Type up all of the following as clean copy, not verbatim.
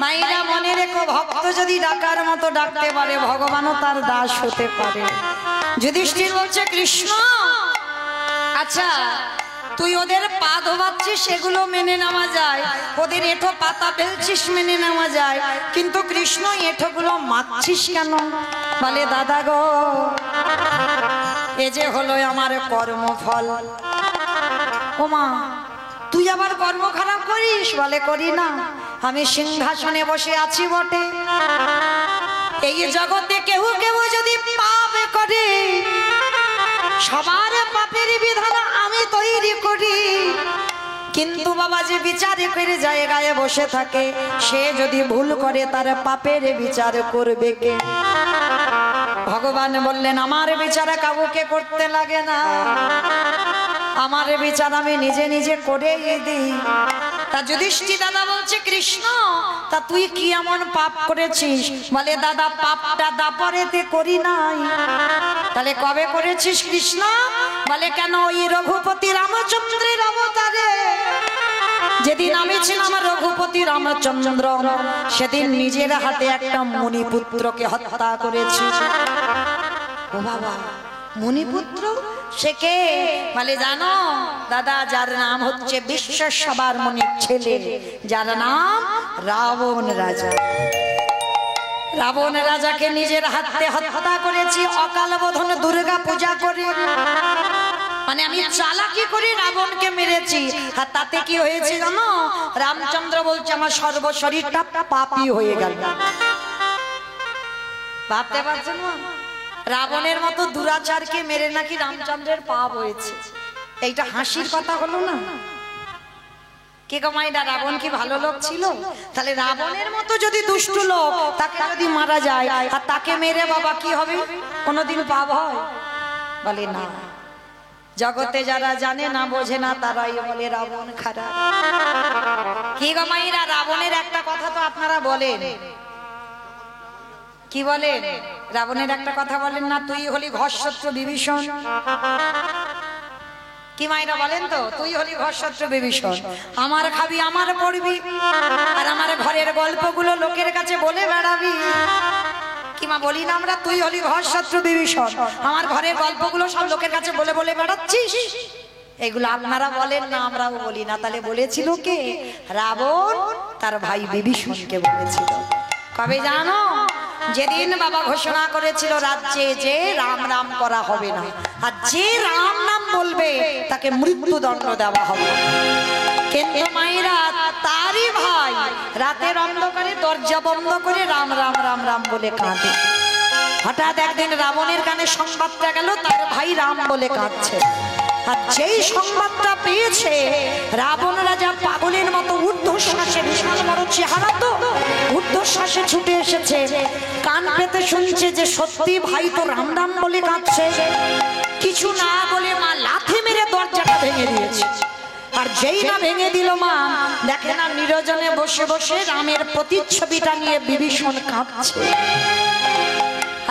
মাইরা মনে রেখো, ভক্ত যদি ডাকার মতো ডাকতে পারে ভগবানও তার দাস হতে পারে। যুধিষ্ঠির বলছে কৃষ্ণ, আচ্ছা তুই ওদের পা ধোবাচ্ছিস সেগুলো মেনে নেওয়া যায়, ওদের এঁঠো পাতা ফেলছিস মেনে নেওয়া যায়, কিন্তু কৃষ্ণ এঁঠোগুলো মারছিস কেন? বলে দাদা গো, এ যে হলো আমার কর্মফল। ও মা, তুই আবার কর্ম খারাপ করিস? বলে করি না, আমি সিংহাসনে বসে আছি বটে, এই জগতে কেউ কেউ যদি পাপ করে সবার পাপের বিধান আমি তৈরি করি, কিন্তু বাবা যে বিচার করে জায়গায় বসে থাকে সে যদি ভুল করে তার পাপের বিচার করবে কে? ভগবান বললেন আমার বিচার কাউকে করতে লাগে না, আমার বিচার আমি নিজে নিজে করে দিই। তা যুধিষ্ঠির দাদা বলছে কৃষ্ণ, তা তুই কি এমন পাপ করেছিস? বলে দাদা পাপটা দাপরেতে করি নাই। তাহলে কবে করেছিস কৃষ্ণ? বলে কেন, ওই রঘুপতি রামচন্দ্রের অবতারে যেদিন আমি ছিলাম রঘুপতি রামচন্দ্র, সেদিন নিজের হাতে একটা মুনিপুত্রকে হত্যা করেছি। ও বাবা, মুনিপুত্র সে কে? বলে জানো দাদা, যার নাম হচ্ছে বিশ্ব সবার মুনির ছেলে, যার নাম রাবণ রাজা। রাবণ রাজাকে নিজের হাতে হত্যা করেছি অকাল বোধন দুর্গা পূজা করে। মানে আমি চালাকি করে রাবণকে মেরেছি, আর তাতে কি হয়েছে জানো? রামচন্দ্র বলছে আমার সর্বশরীরটা পাপী হয়ে গেল। ভাবতে পারছেন না, রাবণের মতো দুরাচারকে মেরে নাকি রামচন্দ্রের পাপ হয়েছে। এইটা হাসির কথা হলো না? কে কমাইডা, রাবণ কি ভালো লোক ছিল? তাহলে রাবণের মতো যদি দুষ্ট লোক তাকে যদি মারা যায় আর তাকে মেরে বাবা কি হবে? কোনোদিন পাপ হয়? বলে না। জগতে যারা জানে না বোঝে না তারাই বলে রাবণ খারাপ। কি কমাইরা, রাবণের একটা কথা তো আপনারা বলেন, কি বলেন? রাবণের একটা কথা বলেন না, তুই হলি ঘরশত্রু বিভীষণ। কি মাইরা বলেন তো, তুই হলি ঘরশত্রু বিভীষণ, আমার খাবি আমার পড়বি আর আমার ঘরের গল্পগুলো লোকের কাছে বলে বেড়াবি। কি মা বলি না আমরা, তুই হলি ঘরশত্রু বিভীষণ, আমার ঘরের গল্পগুলো সব লোকের কাছে বলে বলে বেড়াচ্ছিস। এগুলো আপনারা বলেন না, আমরাও বলি না। তাহলে বলেছিল কে? রাবণ তার ভাই বিভীষণকে বলেছিল। কবে জানো? যেদিন বাবা ঘোষণা করেছিল রাজ্যে যে রাম নাম করা হবে না, আর যে রাম নাম বলবে তাকে মৃত্যুদণ্ড দেওয়া হবে। কিন্তু মায়েরা, তারই ভাই রাতের অন্ধকারে দরজা বন্ধ করে রাম রাম রাম রাম বলে কাঁদে। হঠাৎ একদিন রাবণের কানে সংবাদটা গেল তার ভাই রাম বলে কাঁদছে। আর যেই সংবাদটা পেয়েছে, রাবণ রাজা পাগলের মতো ঊর্ধ্বশ্বাসে, বিশাল বড় চেহারা তো, ঊর্ধ্বশ্বাসে ছুটে এসেছে। কান পেতে শুনছে যে সত্যি ভাই তো রাম রাম বলে কাঁদছে। কিছু না বলে মা লাথি মেরে দরজাটা ভেঙে দিয়েছে। আর যেই না ভেঙে দিল মা, দেখে না নিরজনে বসে বসে রামের প্রতিচ্ছবিটা নিয়ে বিভীষণ কাঁদছে।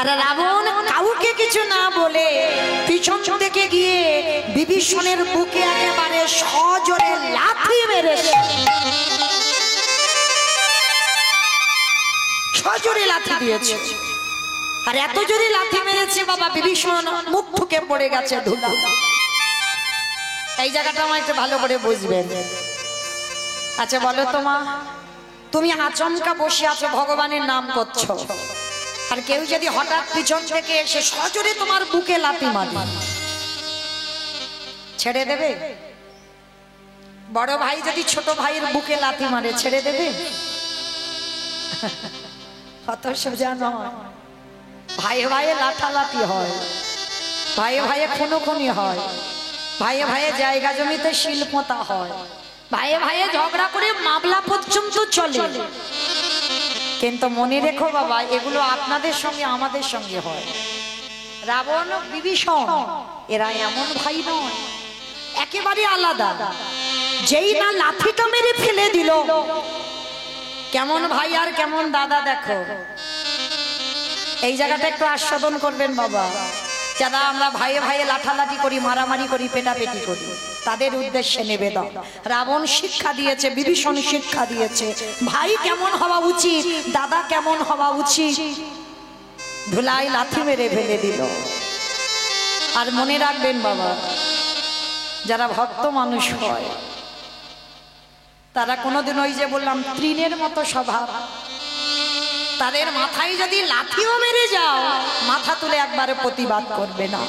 আর রাবণ কাউকে কিছু না বলে পিছন থেকে গিয়ে বিভীষণের বুকে একেবারে সজোরে লাথি মেরেছে। সজোরে লাথি দিয়েছে। আর এত জোরে লাথি মেরেছে বাবা, বিভীষণ মুখ ঠুকে পড়ে গেছে ধুলো। এই জায়গাটা আমার একটু ভালো করে বুঝবেন। আচ্ছা বলো তো মা, তুমি আচমকা বসে আছো, ভগবানের নাম করছো, আর কেউ যদি হঠাৎ পিছন থেকে এসে সজোরে তোমার বুকে লাথি মারে, ছেড়ে দেবে? বড় ভাই যদি ছোট ভাইয়ের বুকে লাথি মারে ছেড়ে দেবে? কত সোজা নয়। ভাইয়ে ভাইয়ে লাঠালাঠি হয়, ভাইয়ে ভাইয়ে খুনোখুনি হয়, ভাইয়ে ভাইয়ে জায়গা জমিতে শিল্পতা হয়, ভাইয়ে ভাইয়ে ঝগড়া করে মামলা পর্যন্ত চলে। কিন্তু মনে রেখো বাবা, এগুলো আপনাদের সঙ্গে আমাদের সঙ্গে হয়। রাবণ বিভীষণ এরা এমন ভাই নয়, একেবারে আলাদা। যেই না লাঠিটা মেরে ফেলে দিল, কেমন ভাই আর কেমন দাদা দেখো। এই জায়গাটা একটু আস্বাদন করবেন বাবা, যারা আমরা ভাইয়ে ভাইয়ে লাঠালাঠি করি, মারামারি করি, পেটাপেটি করি। তাদের উদ্দেশ্যে নিবেদন। রাবণ শিক্ষা দিয়েছে, বিভীষণ শিক্ষা দিয়েছে, ভাই কেমন হওয়া উচিত, দাদা কেমন হওয়া উচিত। ধুলাই লাথি মেরে ফেলে দিল। আর মনে রাখবেন বাবা, যারা ভক্ত মানুষ হয় তারা কোনোদিন ওই যে বললাম তৃণের মতো স্বভাব, তাদের মাথায় যদি লাথিও মেরে যাও মাথা তুলে একবারে প্রতিবাদ করবে না।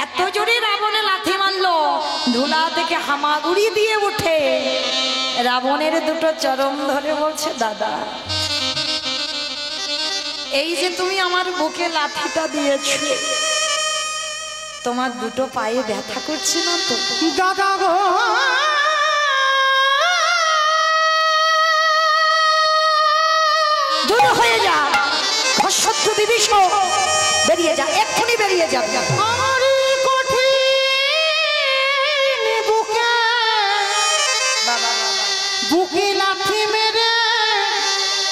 এত জোরে রাবণে লাথি মারলো, ধুলা থেকে হামাগুড়ি দিয়ে উঠে রাবণের দুটো চরম ধরে বলছে, দাদা এই যে তুমি আমার বুকে লাথিটা দিয়েছো, তোমার দুটো পায়ে ব্যথা করছে না তো? দাদা গো, দূর হয়ে যা, শত্রু বিভীষণ বেরিয়ে যা, এক্ষুনি বেরিয়ে যা। বুকে লাথি মেরে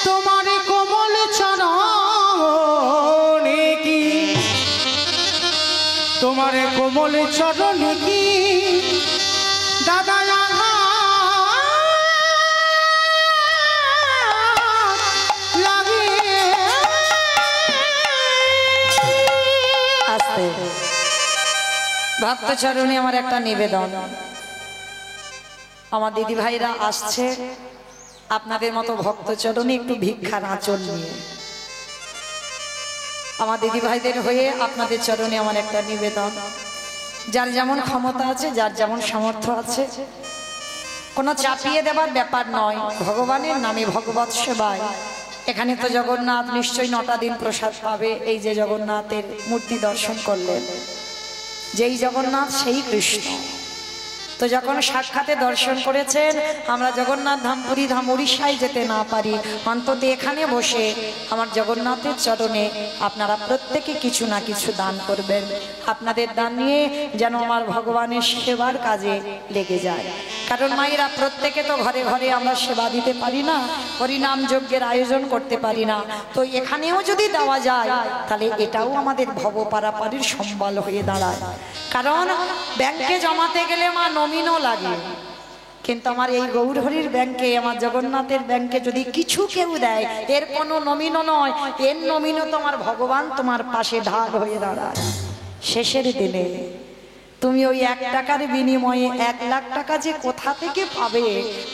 তোমার কোমল চরণে কি, তোমার কোমল চরণে কি দাদা লাগে। আস্তে ভক্ত চরণে আমার একটা নিবেদন, আমার দিদি ভাইরা আসছে আপনাদের মতো ভক্ত চরণে একটু ভিক্ষার আঁচল নিয়ে। আমার দিদি ভাইদের হয়ে আপনাদের চরণে আমার একটা নিবেদন, যার যেমন ক্ষমতা আছে, যার যেমন সামর্থ্য আছে, কোনো চাপিয়ে দেবার ব্যাপার নয়। ভগবানের নামে ভগবত সেবায়, এখানে তো জগন্নাথ নিশ্চয়ই 9টা দিন প্রসাদ পাবে। এই যে জগন্নাথের মূর্তি দর্শন করলেন, যেই জগন্নাথ সেই কৃষ্ণ। তো যখন সাক্ষাতে দর্শন করেছেন, আমরা জগন্নাথ ধাম, পুরী ধাম, উড়িষ্যায় যেতে না পারি, অন্তত এখানে বসে আমার জগন্নাথের চরণে আপনারা প্রত্যেকে কিছু না কিছু দান করবেন। আপনাদের দান নিয়ে যেন আমার ভগবানের সেবার কাজে লেগে যায়। কারণ মায়েরা প্রত্যেকে তো ঘরে ঘরে আমরা সেবা দিতে পারি না, হরিনাম যজ্ঞের আয়োজন করতে পারি না। তো এখানেও যদি দেওয়া যায় তাহলে এটাও আমাদের ভবপারাপারির সম্বল হয়ে দাঁড়ায়। কারণ ব্যাংকে জমাতে গেলে মা নমিনও লাগে, কিন্তু আমার এই গৌরহরির ব্যাংকে, আমার জগন্নাথের ব্যাংকে যদি কিছু কেউ দেয়, এর কোনো নমিনও নয়, এর নমিনও তোমার ভগবান তোমার পাশে ঢাল হয়ে দাঁড়ায়। শেষের দিনে তুমি ওই 1 টাকার বিনিময়ে 1 লাখ টাকা যে কোথা থেকে পাবে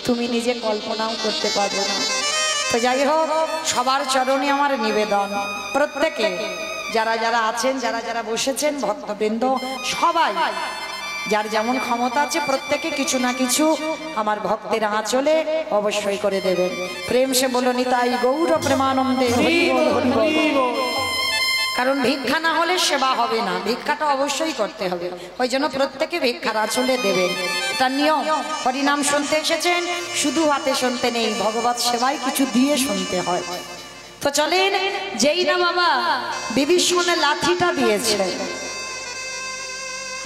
তুমি নিজে কল্পনাও করতে পারবে না। তো যাই হোক, সবার চরণে আমার নিবেদন, প্রত্যেকে যারা যারা আছেন, যারা যারা বসেছেন, ভক্তবৃন্দ সবাই যার যেমন ক্ষমতা আছে প্রত্যেকে কিছু না কিছু আমার ভক্তের আঁচলে অবশ্যই করে দেবেন। প্রেম সে বলো নিতাই গৌর প্রেমানন্দে হরি বল হরি বল। কারণ ভিক্ষা না হলে সেবা হবে না, ভিক্ষাটা অবশ্যই করতে হবে। ওই জন্য প্রত্যেকে ভিক্ষার আঁচলে দেবেন, তার নিয়ম। হরিনাম শুনতে এসেছেন, শুধু হাতে শুনতে নেই, ভগবত সেবায় কিছু দিয়ে শুনতে হয়। তো চলেন, যেই না বাবা বিভীষণের লাঠিটা দিয়েছে,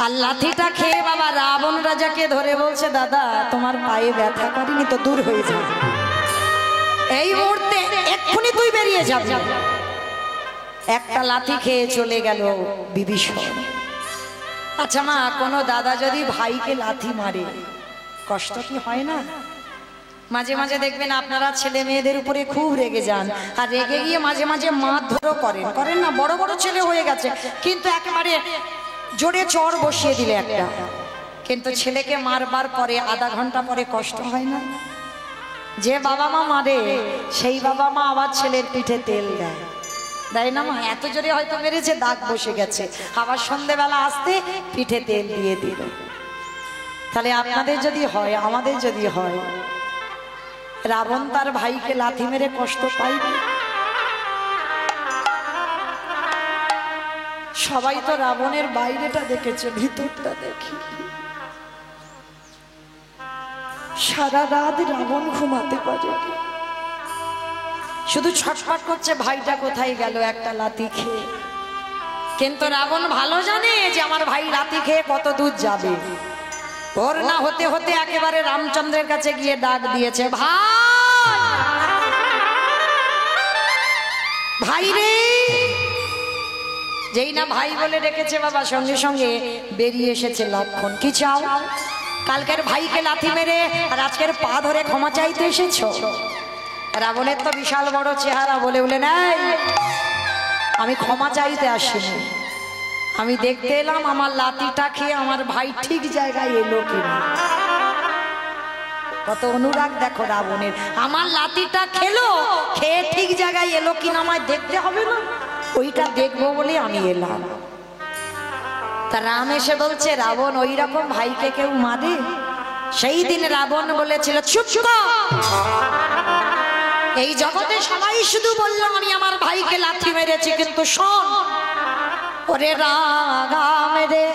আর লাঠিটা খেয়ে বাবা রাবণ রাজাকে ধরে বলছে, দাদা তোমার পায়ে ব্যথা করেনি তো, দূর হয়ে যাবে, এই মুহূর্তে এক্ষুনি তুই বেরিয়ে যাবি। একটা লাঠি খেয়ে চলে গেল বিভীষণ। আচ্ছা মা, কোনো দাদা যদি ভাইকে লাথি মারে কষ্ট কি হয় না? মাঝে মাঝে দেখবেন আপনারা ছেলে মেয়েদের উপরে খুব রেগে যান, আর রেগে গিয়ে মাঝে মাঝে মারধরও করেন না? বড় বড় ছেলে হয়ে গেছে, কিন্তু একেবারে জোরে চর বসিয়ে দিলে একটা, কিন্তু ছেলেকে মারবার পরে আধা ঘন্টা পরে কষ্ট হয় না? যে বাবা মা মারে সেই বাবা মা আবার ছেলের পিঠে তেল দেয়, তাই না মা? এত জোরে হয়তো মেরেছে, দাগ বসে গেছে, আবার সন্ধ্যেবেলা আসতে পিঠে তেল দিয়ে দিল। তাহলে আপনাদের যদি হয়, আমাদের যদি হয়, রাবণ তার ভাইকে লাথি মেরে কষ্ট পাইবে? সবাই তো রাবণের বাইরেটা দেখেছে, ভিতরটা দেখি। সারা রাত রাবণ ঘুমাতে পারে, শুধু ছটফট করছে ভাইটা কোথায় গেল একটা লাথি খেয়ে। কিন্তু রাবণ ভালো জানে যে আমার ভাই লাথি খেয়ে কত দূর যাবে। ভোর না হতে হতে একেবারে রামচন্দ্রের কাছে গিয়ে ডাক দিয়েছে, ভাই রে। যেই না ভাই বলে ডেকেছে বাবা, সঙ্গে সঙ্গে বেরিয়ে এসেছে লক্ষণ। কি চাও? কালকের ভাইকে লাথি মেরে আর আজকের পা ধরে ক্ষমা চাইতে এসেছো? রাবণের তো বিশাল বড় চেহারা, বলে বলে নাই আমি ক্ষমা চাইতে আসিনি, আমি দেখতে এলাম আমার লাঠিটা খেয়ে আমার ভাই ঠিক জায়গায় এলো কিনা। কত অনুরাগ দেখো রাবণের, আমার লাঠিটা খেলো, খেয়ে ঠিক জায়গায় এলো কিনা আমায় দেখতে হবে না, ওইটা দেখবো বলে আমি এলাম। তা রাম এসে বলছে, রাবণ ওই রকম ভাইকে কেউ মারে? সেই দিন রাবণ বলেছিল, চুপ চুপ, এই জগতে সবাই শুধু বললাম আমি আমার ভাইকে লাথি মেরেছি, কিন্তু শোন ওরে রাগাম রে,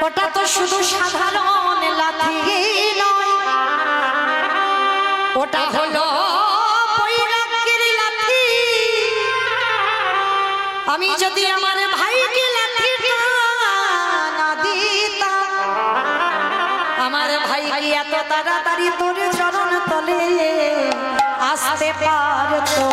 ওটা তো শুধু সাধারণ লাথি নয়, ওটা হলো বৈরাগ্যের লাথি। আমি যদি আমার ভাইকে লাঠিটা না দিতাম, আমার ভাই এত তাড়াতাড়ি তোর চরণ তলে আসতে পারতো।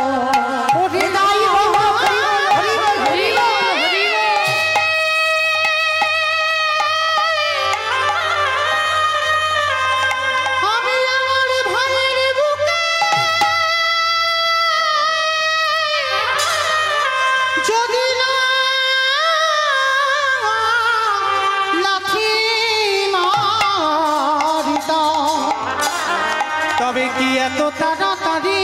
তবে কি এত তাড়াতাড়ি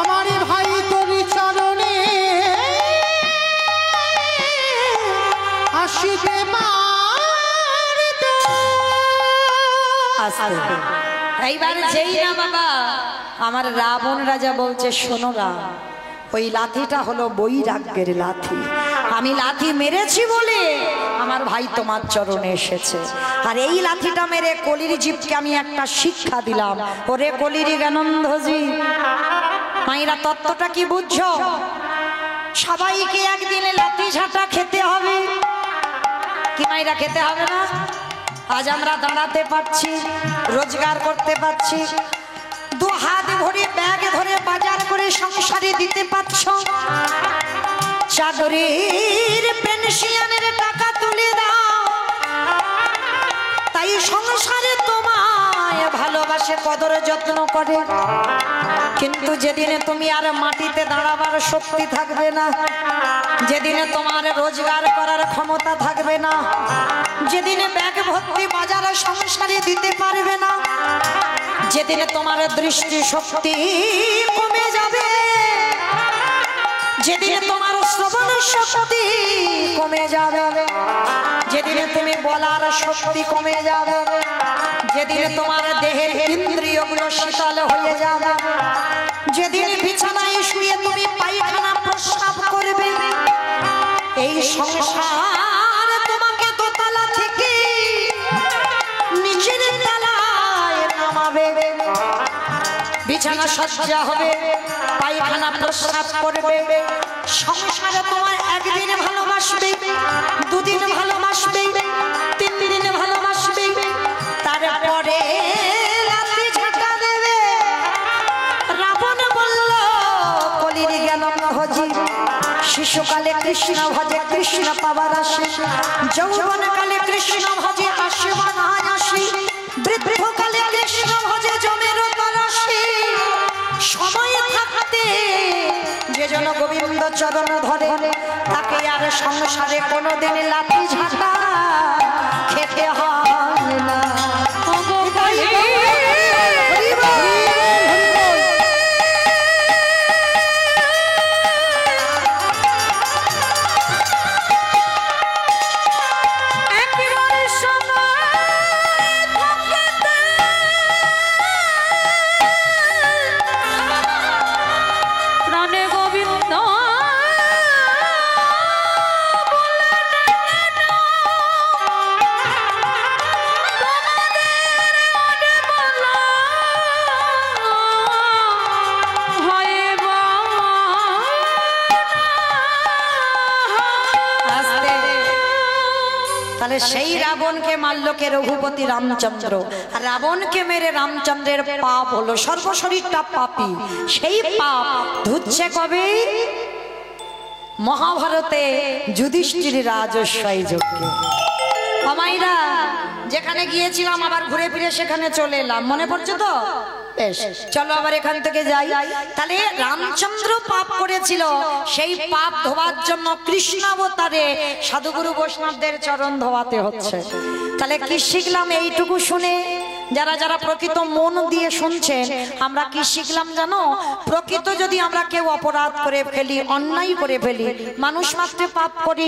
আমার ভাই তোর চরণে আসিতে পারতো? এইবার যেই না বাবা আমার রাবণ রাজা বলছে, শোনো রাম, ওই লাঠিটা হলো বৈরাগ্যের লাঠি, আমি লাঠি মেরেছি বলে আমার ভাই তোমার চরণে এসেছে, আর এই লাঠিটা মেরে কলির জীবকে আমি একটা শিক্ষা দিলাম। ওরে কলির জ্ঞানন্ধজি, মাইরা তত্ত্বটা কি বুঝছো? সবাইকে একদিনে লাঠি ঝাঁটা খেতে হবে, কি মাইরা খেতে হবে না? আজ আমরা দাঁড়াতে পারছি, রোজগার করতে পারছি, দু হাত ভরে ব্যাগ ধরে বাজার করে সংসারে দিতে পারছ, চাকরির পেনশনের টাকা তুলে দাও, তাই সংসারে তোমায় ভালোবাসে, কদর যত্ন করে। কিন্তু যেদিনে তুমি আর মাটিতে দাঁড়াবার শক্তি থাকবে না, যেদিনে তোমার রোজগার করার ক্ষমতা থাকবে না, যেদিনে ব্যাগ ভর্তি বাজারে সংসারে দিতে পারবে না, যেদিনে তোমার দৃষ্টি শক্তি কমে যাবে, যেদিনে তোমার শ্রবণ শক্তি কমে যাবে, যেদিনে তুমি বলার শক্তি কমে যাবে, যেদিনে তোমার দেহের ইন্দ্রিয়গুলো শীতল হয়ে যাবে, যেদিন বিছানায় শুয়ে তুমি পায়খানা প্রস্রাব করবে, এই সংসার তোমাকে দোতলা থেকে নিচের তলায় নামাবে, বিছানা সজ্জা হবে, পায়খানা প্রস্রাব করবে, সংসারে তোমার একদিন ভালোবাসবে, দুদিন ভালোবাসবে, 3 দিন ভালোবাসবে, তারপরে লাঠি ঝাঁটা দেবে। রাবণ বলল, কলির জ্ঞানন্ধজি, শিশুকালে কৃষ্ণ ভজে কৃষ্ণ পাবার আসে, যৌবনকালে কৃষ্ণ ভজে আসে বানায় আসি, বৃদ্ধকালে কৃষ্ণ ভজে জমের তরাসি, সময় থাকতে যে জন গোবিন্দ চরণ ধরে তাকে আর সংসারে কোনোদিন লাঠি ঝাঁটা খেতে হয় না। তাহলে সেই রাবণকে মারল কে? রঘুপতি রামচন্দ্র। আর রাবণকে মেরে রামচন্দ্রের পাপ হলো, সর্বশরীরটা পাপী, সেই পাপ ধুচ্ছে কবে? মহাভারতে যুধিষ্ঠির রাজস্বই যজ্ঞে। আমাইরা যেখানে গিয়েছিলাম আবার ঘুরে ফিরে সেখানে চলে এলাম, মনে পড়ছে তো? বেশ, চলো আবার এখান থেকে যাই। তাহলে রামচন্দ্র পাপ করেছিল, সেই পাপ ধোয়ার জন্য কৃষ্ণ অবতারে সাধুগুরু বৈষ্ণবদের চরণ ধোয়াতে হচ্ছে। তাহলে কি শিখলাম এইটুকু শুনে? যারা যারা প্রকৃত মন দিয়ে শুনছেন, আমরা কি শিখলাম জানো? প্রকৃত যদি আমরা কেউ অপরাধ করে ফেলি, অন্যায় করে ফেলি, মানুষ মাত্রে পাপ করি,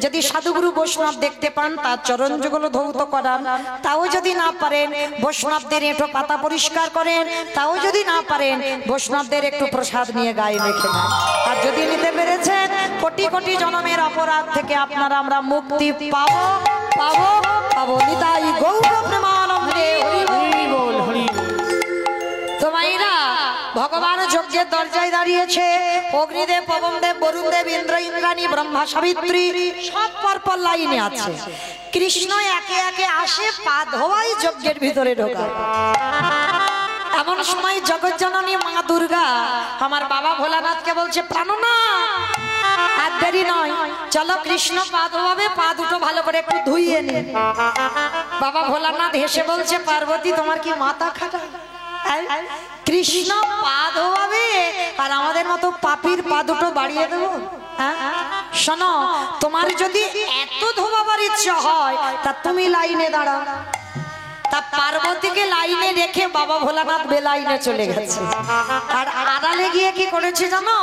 যদি সাধুগুরু বৈষ্ণব দেখতে পান তার চরণ যুগল ধৌত করান, তাও যদি না পারেন বৈষ্ণবদের এঁটো পাতা পরিষ্কার করেন, তাও যদি না পারেন বৈষ্ণবদের একটু প্রসাদ নিয়ে গায়ে মেখে নেন। আর যদি নিতে পেরেছেন, কোটি কোটি জনমের অপরাধ থেকে আপনারা আমরা মুক্তি পাবো পাবো পাবো। নিতাই গৌর প্রেমানন্দে হরি বল হরি। তোমাইরা ভগবান যজ্ঞের দরজায় দাঁড়িয়েছে, অগ্নিদেব, পবনদেব, বরুণদেব, ইন্দ্র, ইন্দ্রাণী, ব্রহ্মা, সাবিত্রী সব পরপর লাইনে আছে। কৃষ্ণ একে একে আসে, পা ধোয়াই যজ্ঞের ভিতরে ঢোকায়। এমন সময় জগজ্জননী মা দুর্গা আমার বাবা ভোলানাথকে বলছে, প্রাণনাথ আর দেরি নয়, চলো কৃষ্ণ পা ধোয়াবে, পা দুটো ভালো করে একটু ধুইয়ে নি। বাবা ভোলানাথ হেসে বলছে, পার্বতী তোমার কি মাথা খাটা? কৃষ্ণ পা ধোয়াবে আর আমাদের মতো পাপীর পা দুটো বাড়িয়ে দেবো? শোনো, তোমার যদি এত ধোয়াবার ইচ্ছা হয় তা তুমি লাইনে দাঁড়াও। তা পার্বতীকে লাইনে রেখে বাবা ভোলানাথ বেলাইনে চলে গেছে। আর আড়ালে গিয়ে কি করেছে জানো?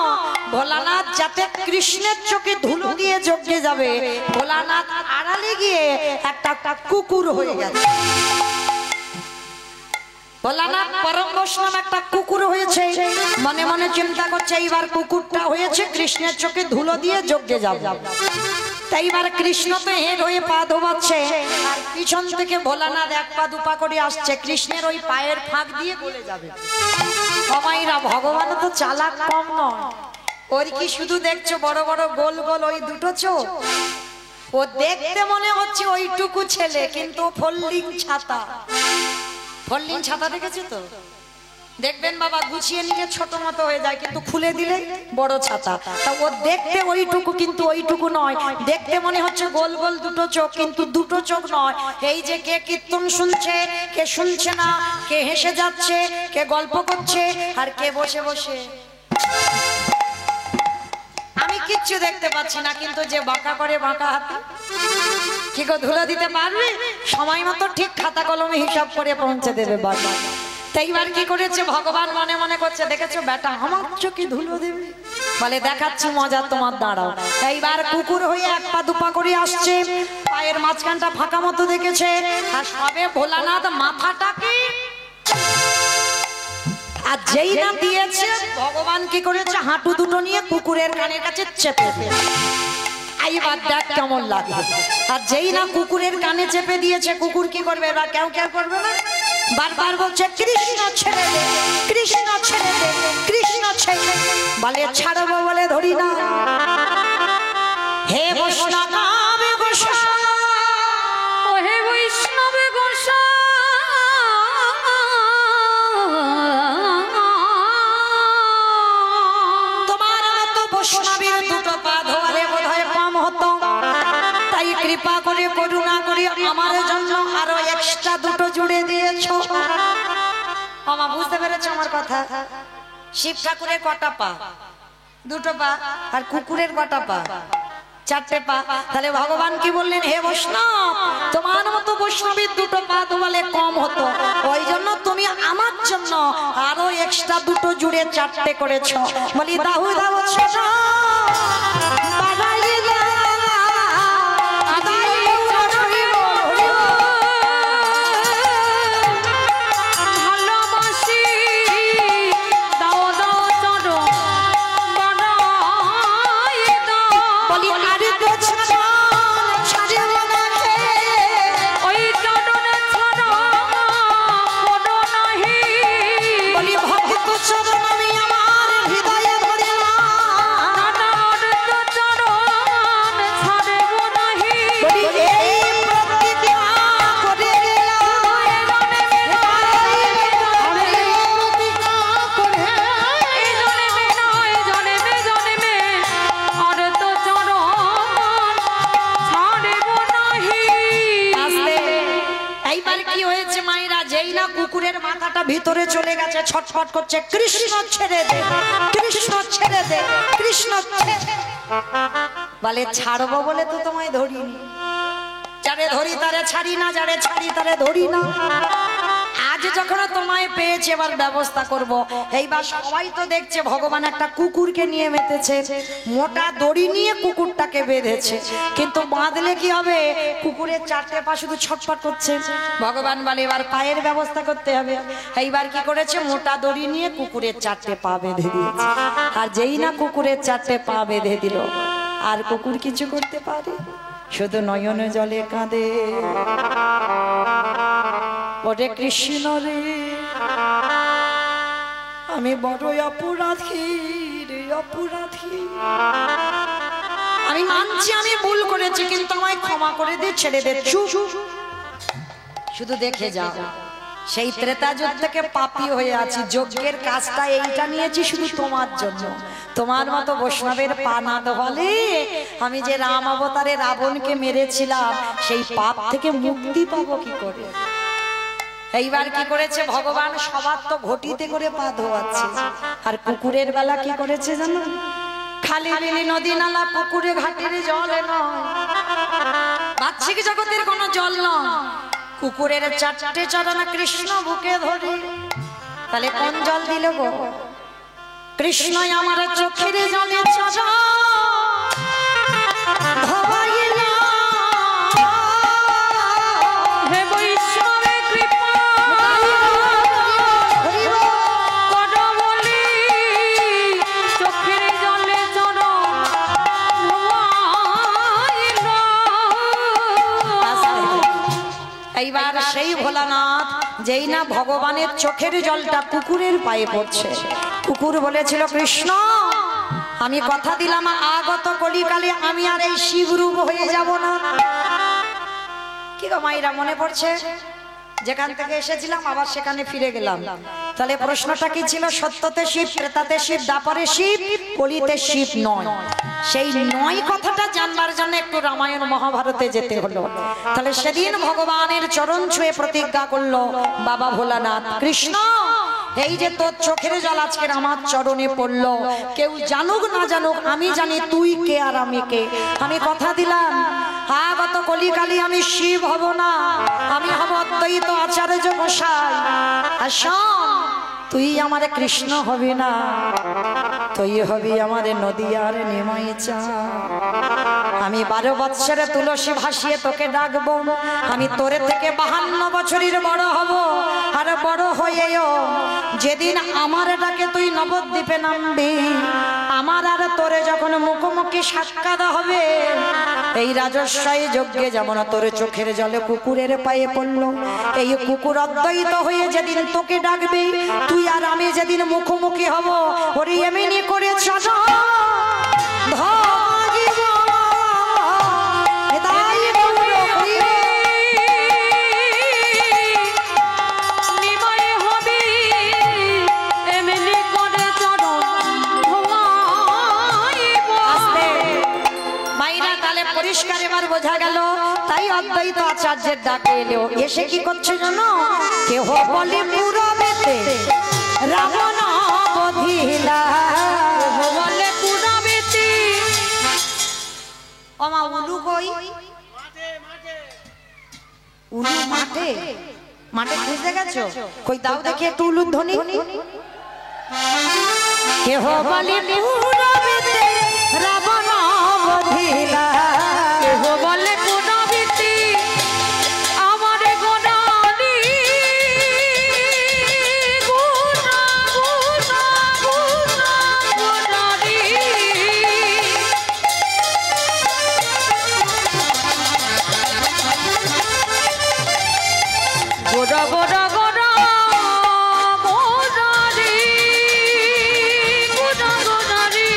ভোলানাথ যাতে কৃষ্ণের চোখে ধুলো দিয়ে যজ্ঞে যাবে, ভোলানাথ আড়ালে গিয়ে একটা কুকুর হয়ে গেছে। ভোলানাথ পরম বৈষ্ণব একটা কুকুর হয়েছে, মনে মনে চিন্তা করছে এইবার কুকুরটা হয়েছে কৃষ্ণের চোখে ধুলো দিয়ে যজ্ঞে যাবে। তাই এবার কৃষ্ণ তো হেঁট হয়ে পা ধোবাচ্ছে, আর পিছন থেকে ভোলানাথ এক পা দুপা করে আসছে, কৃষ্ণের ওই পায়ের ফাঁক দিয়ে গলে যাবে। সবাইরা ভগবান তো চালাক কম নয়, ওর কি শুধু দেখছো বড় বড় গোল গোল ওই দুটো চোখ? ও দেখতে মনে হচ্ছে ওইটুকু ছেলে, কিন্তু ফোল্ডিং ছাতা। ফোল্ডিং ছাতা দেখেছো তো? দেখবেন বাবা গুছিয়ে নিলে ছোট মতো হয়ে যায়, কিন্তু খুলে দিলে বড় ছাতা। তা ও দেখতে ওইটুকু, কিন্তু ওইটুকু নয়। দেখতে মনে হচ্ছে গোল গোল দুটো চোখ, কিন্তু দুটো চোখ নয়। এই যে কে কীর্তন শুনছে, কে শুনছে না, কে হেসে যাচ্ছে, কে গল্প করছে, আর কে বসে বসে আমি কিচ্ছু দেখতে পাচ্ছি না, কিন্তু যে বাঁকা করে বাঁকা হাতে কি গো ধুলো দিতে পারবে? সময় মতো ঠিক খাতা কলমে হিসাব করে পৌঁছে দেবে বারবার। তাই এবার কি করেছে ভগবান মনে মনে করছে, দেখেছো বেটা আমার চোখে ধুলো দেবে, বলে দেখাচ্ছি মজা তোমার, দাঁড়াও। এইবার কুকুর হয়ে এক পা দুপা করে আসছে, পায়ের মাঝখানটা ফাঁকা মতো দেখেছে, আর সবে ভোলানাথ মাথাটাকে আর যেই না দিয়েছে, ভগবান কি করেছে হাঁটু দুটো নিয়ে কুকুরের কানের কাছে চেপে দিয়েছে। এইবার দেখ কেমন লাগে। আর যেই না কুকুরের কানে চেপে দিয়েছে, কুকুর কি করবে? এবার কেউ কেউ করবে না, বারবার বলছে কৃষ্ণ ছেড়ে দে, কৃষ্ণ ছেড়ে দে, কৃষ্ণ ছেড়ে দে। বলে ছাড়বো বলে ধরি না। হে বৈষ্ণব গোসাই, ও হে বৈষ্ণব গোসাই, তোমার মতো বৈষ্ণবের দুটো পা ধোয়ালে বোধহয় কম হতো, তাই কৃপা করে করুণা করে আমার জন্য আরো এক্সট্রা দুটো জুড়ে দিয়েছো। মামা বুঝতে পেরেছো আমার কথা? শিব ঠাকুরের কটা পা? দুটো পা। আর কুকুরের কটা পা? চারটে পা। তাহলে ভগবান কি বললেন? হে বৈষ্ণব, তোমার মতো বৈষ্ণবীর দুটো পা ধোয়ালে কম হতো, ওই জন্য তুমি আমার জন্য আরো এক্সট্রা দুটো জুড়ে চারটে করেছো। বলি দাহু দাও ছোট চরণ আমি আমার হৃদয়ে ধরিলাম। ভিতরে চলে গেছে, ছটফট করছে, কৃষ্ণ ছেড়ে দে, কৃষ্ণ ছেড়ে দে, কৃষ্ণ বলে ছাড়বো বলে তো তোমায় ধরিনি, যারে ধরি তারে ছাড়ি না, যারে ছাড়ি তারে ধরি না। আজ যখন তোমায় পেয়েছে এবার ব্যবস্থা করব। এইবার সবাই তো দেখছে ভগবান একটা কুকুরকে নিয়ে মেতেছে, মোটা দড়ি নিয়ে কুকুরটাকে বেঁধেছে, কিন্তু বাঁধলে কি হবে, কুকুরের চারটে পা শুধু ছটফট করছে। ভগবান বলে এবার পায়ের ব্যবস্থা করতে হবে। এইবার কি করেছে, মোটা দড়ি নিয়ে কুকুরের চারটে পা বেঁধে দিয়েছে। আর যেই না কুকুরের চারটে পা বেঁধে দিল, আর কুকুর কিছু করতে পারে, শুধু নয়নে জলে কাঁদে, ওরে কৃষ্ণ রে আমি বড় অপরাধী রে, অপরাধী। আমি মানছি আমি ভুল করেছি, কিন্তু আমায় ক্ষমা করে দে, ছেড়ে দে। শুধু দেখে যাও, সেই ত্রেতা যুগ থেকে পাপী হয়ে আছি, যজ্ঞের কাজটা এইটা নিয়েছি শুধু তোমার জন্য। তোমার মতো বৈষ্ণবের পা না ধোয়ালে আমি যে রাম অবতারে রাবণকে মেরেছিলাম, সেই পাপ থেকে মুক্তি পাবো কি করে? এইবার কি করেছে ভগবান, সবার তো ঘটিতে করে পা ধোয়াচ্ছে, আর কুকুরের বেলা কি করেছে জানো, খালি বিলি নদী নালা পুকুরে ঘাটের জল নয়, বাহ্যিক জগতের কোনো জল নয়, কুকুরের চারটে চরণ কৃষ্ণ বুকে ধরে। তাহলে কোন জল দিল গো? কৃষ্ণই আমার চোখের জলে চরণ ধোয়াইল। হে বৈষ্ণবের কৃপা করো বলি, চোখের জলে চরণ ধোয়াইল। এইবার সেই ভোলানাথ যেই না ভগবানের চোখের জলটা কুকুরের পায়ে পড়ছে, কুকুর বলেছিল কৃষ্ণ আমি কথা দিলাম আগত কলিকালে আমি আর এই শিবরূপ হয়ে যাব না। কি গো মাইরা মনে পড়ছে, যেখান থেকে এসেছিলাম আবার সেখানে ফিরে গেলাম। তাহলে প্রশ্নটা কি ছিল, সত্যতে শিব, ত্রেতাতে শিব, দ্বাপরে শিব, কলিতে শিব নয়। সেই নয় কথাটা জানবার জন্য একটু রামায়ণ মহাভারতে যেতে হলো। তাহলে সেদিন ভগবানের চরণ ছুঁয়ে প্রতিজ্ঞা করলো বাবা ভোলানাথ, কৃষ্ণ এই যে তোর চোখের জল আজকের আমার চরণে পড়লো, কেউ জানুক না জানুক আমি জানি তুই কে আর আমি কে। আমি কথা দিলাম আগত কলিকালে আমি শিব হব না, আমি হব অদ্বৈত আচার্য গোসাই। আর শোন, তুই আমার কৃষ্ণ হবি না, তুই হবি আমার নদিয়ার নিমাই চা। আমি 12 বৎসরে তুলসী ভাসিয়ে তোকে ডাকবো, আমি তোরে থেকে 52 বছরের বড় হব। আর বড় হয়েও যেদিন আমার ডাকে তুই নবদ্বীপে নামবি, আমার আর তোরে যখন মুখোমুখি সাক্ষাৎ হবে, এই রাজস্বাই যজ্ঞে যেমন তোর চোখের জলে কুকুরের পায়ে পড়লো, এই কুকুর অদ্বৈত হয়ে যেদিন তোকে ডাকবে, তুই আর আমি যেদিন মুখোমুখি হব, ওরে এমনি করে চলো পরিষ্কার এবার বোঝা গেল। তাই অদ্বৈত আচার্যের ডাকে এলো, এসে কি করছে জানো, কেহ বলে পুরবেতে রাবণ বধিলা, বলে পুরবেতে ওমা উলু কই, উলু মাঠে, মাঠে খুঁজে গেছো, কই দাও দেখি একটু উলুর ধ্বনি। কেহ বলে পুরবেতে রাবণ বধিলা, কেহ বলে পুরবেতে আমার গোনানি, গোনা গোনা গোনা গোনানি। গোনা গোনা গোনা গোনানি, গোনা গোনানি।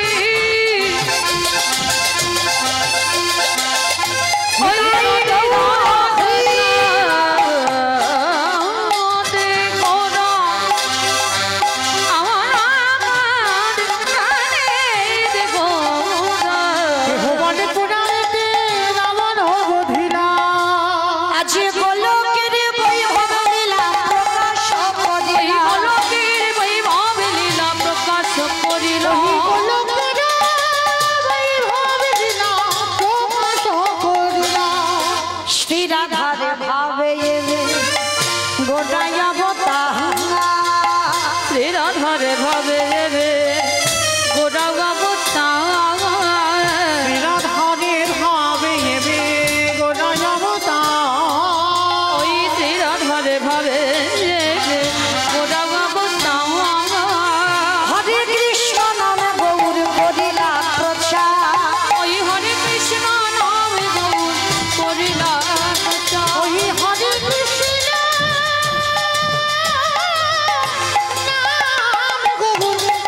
ধরে ভাবে রে গোরা অবতার শ্রীরাধারের ভাবে এবে গোরা অবতার ওই শ্রীরাধারে ভাবে রে গোরা অবতার হরে কৃষ্ণ নাম গৌর করিলা প্রচার ওই হরে কৃষ্ণ নাম গৌর করিলা প্রচার ওই হরে কৃষ্ণ নাম গৌর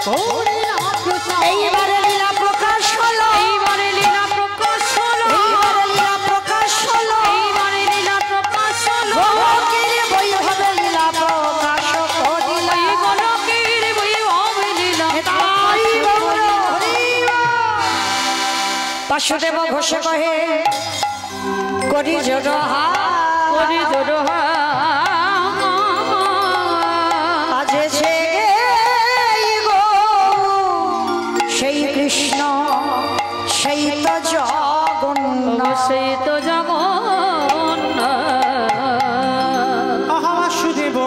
করিলা প্রচার এইবারে লীলা প্রকাশ হলো এইবারে লীলা প্রকাশ হলো এইবারে লীলা প্রকাশ হলো এইবারে লীলা প্রকাশ হলো গোলকের বৈভবে লীলা প্রকাশ করিলা ওই গোলকের বৈভবে লীলা তাই গৌর হরি বাসুদেব ঘোষে কহে করি জোড়হা করি জোড়হা আজে সে গো সেই কৃষ্ণ সেই তো জগন্নাথ সেই তো জগন্নাথ আহা বাসুদেব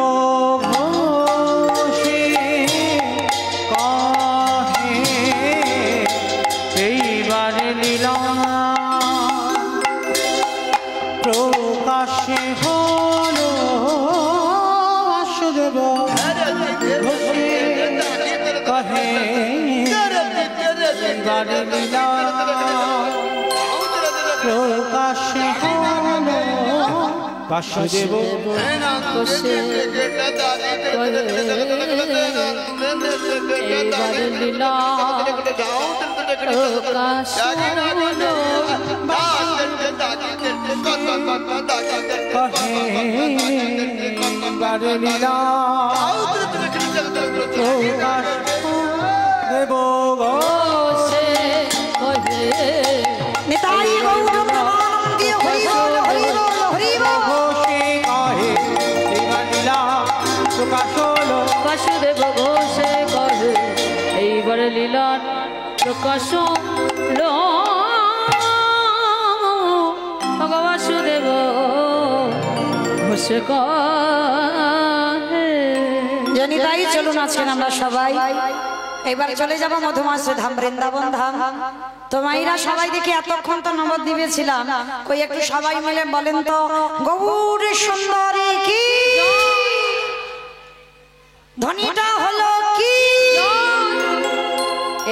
ঘোষে কহে এইবারে লীলা প্রকাশে হলো বাসুদেব ঘোষে কহে এইবারে লীলা প্রকাশে হলো বাসুদেব এইবারে লীলা প্রকাশ হলো কহে বারে লীলা প্রকাশ দেব গো সে কহে নিতাই গৌর প্রমানন্দে হরি বল হরি বল হরি বল ঘোষে কহে এইবার লীলা প্রকাশ হলো বাসুদেব ঘোষে কহে এইবারে লীলার প্রকাশ হলো বাসুদেব ঘোষে কহে জানি তাই চলুন আজকে আমরা সবাই এবার চলে যাব মধুমাস ধাম বৃন্দাবন ধাম তো মাইরা সবাই দেখি এতক্ষণ তো নবদ্বীপে ছিলাম কই একটু সবাই মিলে বলেন তো গৌর সুন্দরী কি ধ্বনিটা হলো কি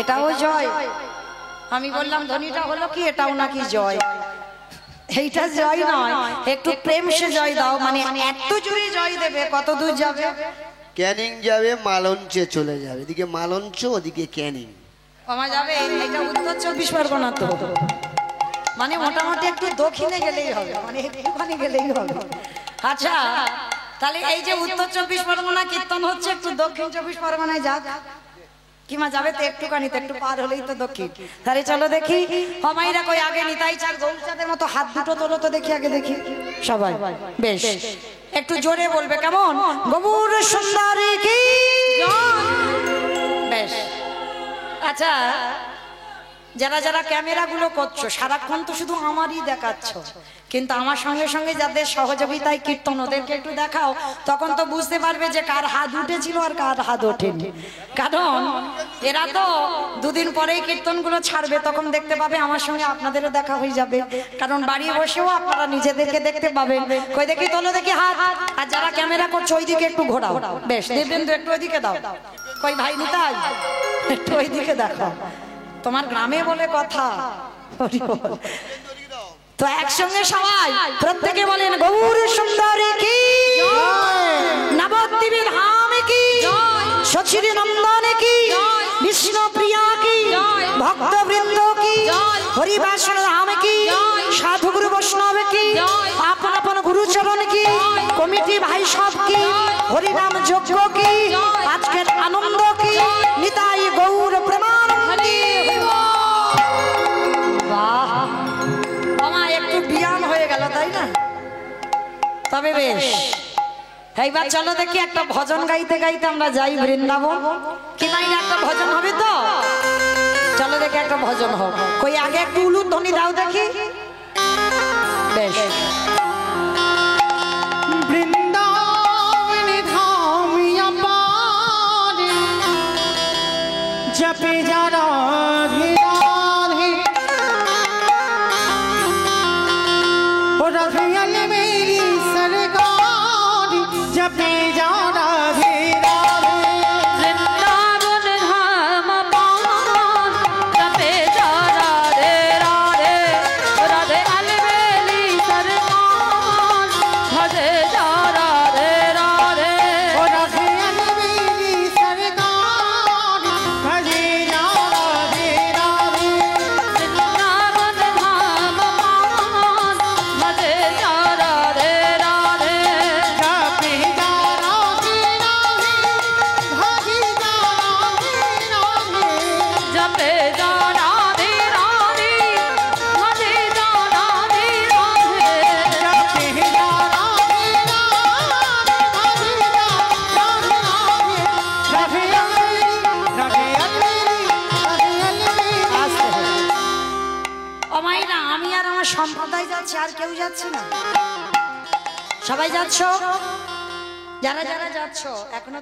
এটাও জয় আমি বললাম ধ্বনিটা হলো কি এটাও নাকি জয় এইটা জয় নয় একটু প্রেম সে জয় দাও মানে এত জোরে জয় দেবে কত দূর যাবে ক্যানিং যাবে মালঞ্চে চলে যাবে এদিকে মালঞ্চ ওদিকে ক্যানিং কমা যাবে এটা উত্তর 24 পরগনা তো মানে মোটামুটি একটু দক্ষিণে গেলেই হবে মানে একটুখানি গেলেই হবে আচ্ছা তাহলে এই যে উত্তর 24 পরগনা কীর্তন হচ্ছে একটু দক্ষিণ 24 পরগনায় যাক কিমা যাবে তো একটুখানি তো একটু পার হলেই তো দক্ষিণ তাহলে চলো দেখি হমাইরা কই আগে নিতাই চার গৌরচাঁদের মতো হাত দুটো তোলো তো দেখি আগে দেখি সবাই বেশ একটু জোরে বলবে কেমন গৌর সুন্দরী কি বেশ আচ্ছা যারা যারা ক্যামেরাগুলো করছো সারাক্ষণ তো শুধু আমারই দেখাচ্ছ কিন্তু আমার সঙ্গে সঙ্গে যাদের সহযোগিতায় কীর্তন ওদেরকে একটু দেখাও তখন তো বুঝতে পারবে যে কার হাত উঠেছিল আর কার হাত ওঠেনি কারণ এরা তো দুদিন পরেই কীর্তনগুলো ছাড়বে তখন দেখতে পাবে আমার সঙ্গে আপনাদেরও দেখা হয়ে যাবে কারণ বাড়ি বসেও আপনারা নিজেদেরকে দেখতে পাবেন কই দেখি তোলো দেখি হাত আর যারা ক্যামেরা করছো ওইদিকে একটু ঘোরাও বেশ দেবেন তো একটু ওইদিকে দাও কই ভাই নিতাই একটু ওইদিকে দেখাও তোমার গ্রামে বলে কথা তো একসঙ্গে সবাই প্রত্যেকে বলেন গৌর সুন্দরী কি নবদ্বীপ ধাম কি সচির নন্দন কি বিষ্ণু প্রিয়া কি ভক্তবৃন্দ কি হরিবাসন ধাম কি সাধু গুরু বৈষ্ণব কি আপন আপন গুরুচরণ কি কমিটি ভাই সব কি হরিনাম যজ্ঞ কি আজকের আনন্দ কি নিতাই গৌর প্রেমানন্দী বাহ মামা একটু বিয়ান হয়ে গেল তাই না তবে বেশ এইবার চলো দেখি একটা ভজন গাইতে গাইতে আমরা যাই বৃন্দাবন কি মাইনে একটা ভজন হবে তো চলো দেখি একটা ভজন হোক কই আগে একটু উলুর ধ্বনি দাও দেখি বেশ বৃন্দাবন ধাম আপার जपे जा राधे राधे ओ राधे अली मेरी सरकार जपे जा राधे राधे वृंदावन धाम पावन जपे जा राधे राधे राधे अलबेली सरकार भजे जा राधे राधे ओ राधे अली मेरी सरकार भजे जा राधे राधे वृंदावन धाम पावन भजे जा राधे राधे जपे जा राधे राधे भजे जा राधे राधे जपे जा राधे राधे भजे जा राधे राधे जपे जा राधे राधे भजे जा राधे राधे राधे आस्ते ও মাইনা আমি আর আমার সম্প্রদায় যাচ্ছি, আর কেউ যাচ্ছে না? সবাই যাচ্ছ? যারা যারা যাচ্ছ এখনো